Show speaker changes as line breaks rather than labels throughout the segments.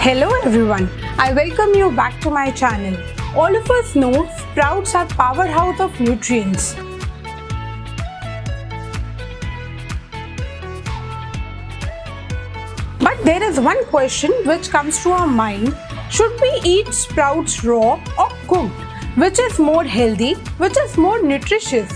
Hello everyone, I welcome you back to my channel. All of us know sprouts are powerhouse of nutrients. But there is one question which comes to our mind: should we eat sprouts raw or cooked? Which is more healthy? Which is more nutritious?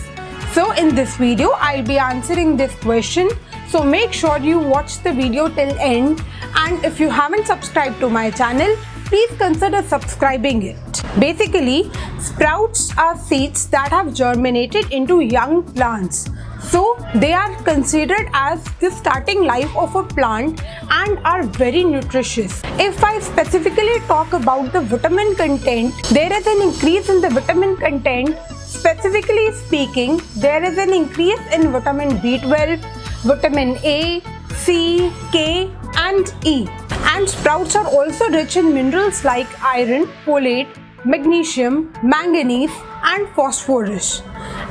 So in this video, I'll be answering this question. So make sure you watch the video till end, and if you haven't subscribed to my channel, please consider subscribing it. Basically, sprouts are seeds that have germinated into young plants. So they are considered as the starting life of a plant and are very nutritious. If I specifically talk about the vitamin content, there is an increase in the vitamin content. Specifically speaking, there is an increase in vitamin B12, vitamin A, C, K and E. And sprouts are also rich in minerals like iron, folate, magnesium, manganese and phosphorus.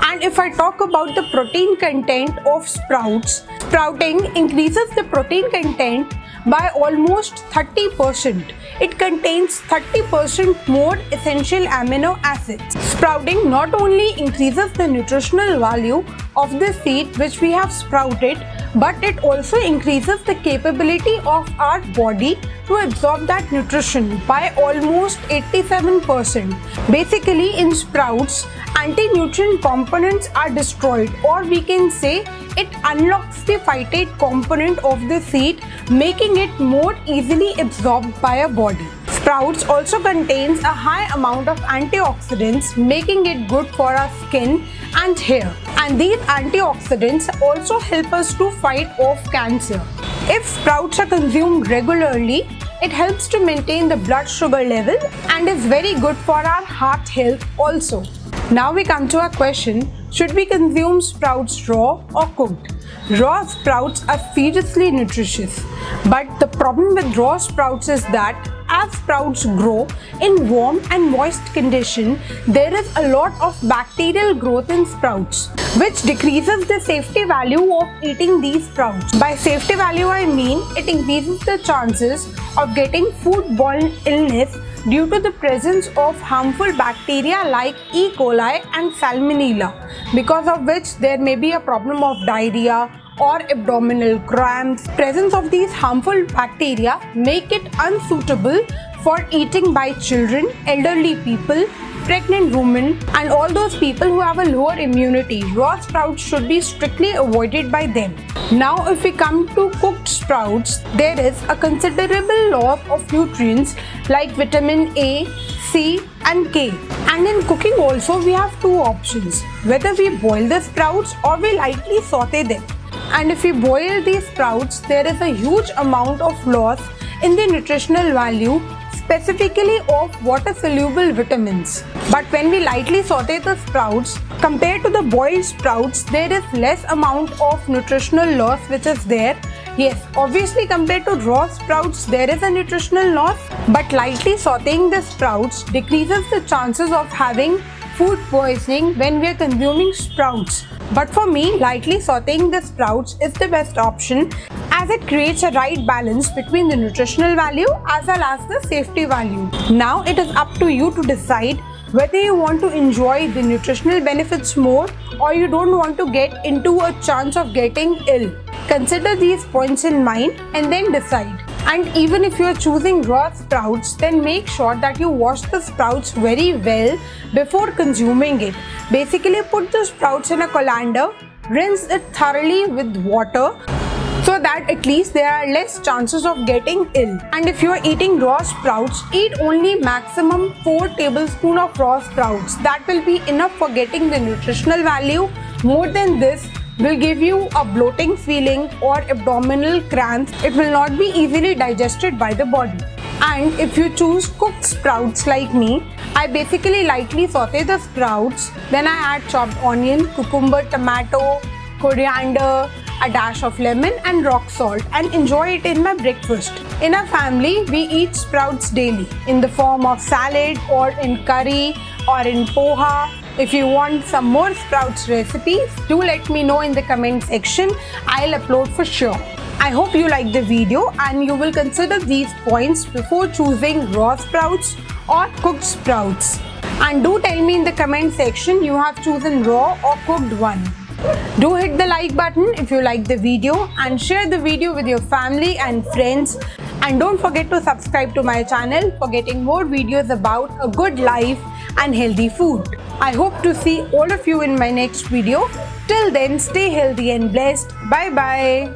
And if I talk about the protein content of sprouts, sprouting increases the protein content by almost 30%. It contains 30% more essential amino acids. Sprouting not only increases the nutritional value of the seed which we have sprouted, but it also increases the capability of our body to absorb that nutrition by almost 87%. Basically, in sprouts, anti-nutrient components are destroyed, or we can say it unlocks the phytate component of the seed, making it more easily absorbed by our body. Sprouts also contains a high amount of antioxidants, making it good for our skin and hair. And these antioxidants also help us to fight off cancer. If sprouts are consumed regularly, it helps to maintain the blood sugar level and is very good for our heart health also. Now we come to a question: should we consume sprouts raw or cooked? Raw sprouts are fiercely nutritious, but the problem with raw sprouts is that as sprouts grow in warm and moist condition, there is a lot of bacterial growth in sprouts, which decreases the safety value of eating these sprouts. By safety value, I mean it increases the chances of getting foodborne illness due to the presence of harmful bacteria like E. coli and Salmonella, because of which there may be a problem of diarrhea or abdominal cramps. Presence of these harmful bacteria make it unsuitable for eating by children, elderly people, pregnant women and all those people who have a lower immunity. Raw sprouts should be strictly avoided by them. Now if we come to cooked sprouts, there is a considerable loss of nutrients like vitamin A, C and K. And in cooking also we have two options: whether we boil the sprouts or we lightly saute them. And if we boil these sprouts, there is a huge amount of loss in the nutritional value, specifically of water-soluble vitamins. But when we lightly saute the sprouts, compared to the boiled sprouts, there is less amount of nutritional loss which is there. Yes, obviously compared to raw sprouts, there is a nutritional loss, but lightly sauteing the sprouts decreases the chances of having food poisoning when we are consuming sprouts. But for me, lightly sauteing the sprouts is the best option, as it creates a right balance between the nutritional value as well as the safety value. Now it is up to you to decide whether you want to enjoy the nutritional benefits more or you don't want to get into a chance of getting ill. Consider these points in mind and then decide. And even if you are choosing raw sprouts, then make sure that you wash the sprouts very well before consuming it. Basically, put the sprouts in a colander, rinse it thoroughly with water, so that at least there are less chances of getting ill. And if you are eating raw sprouts, eat only maximum 4 tablespoons of raw sprouts. That will be enough for getting the nutritional value. More than this will give you a bloating feeling or abdominal cramps. It will not be easily digested by the body. And if you choose cooked sprouts like me, I basically lightly saute the sprouts, then I add chopped onion, cucumber, tomato, coriander, a dash of lemon and rock salt and enjoy it in my breakfast. In our family, we eat sprouts daily in the form of salad or in curry or in poha. If you want some more sprouts recipes, do let me know in the comment section. I'll upload for sure. I hope you like the video and you will consider these points before choosing raw sprouts or cooked sprouts. And do tell me in the comment section you have chosen raw or cooked one. Do hit the like button if you like the video and share the video with your family and friends. And don't forget to subscribe to my channel for getting more videos about a good life and healthy food. I hope to see all of you in my next video. Till then, stay healthy and blessed. Bye bye.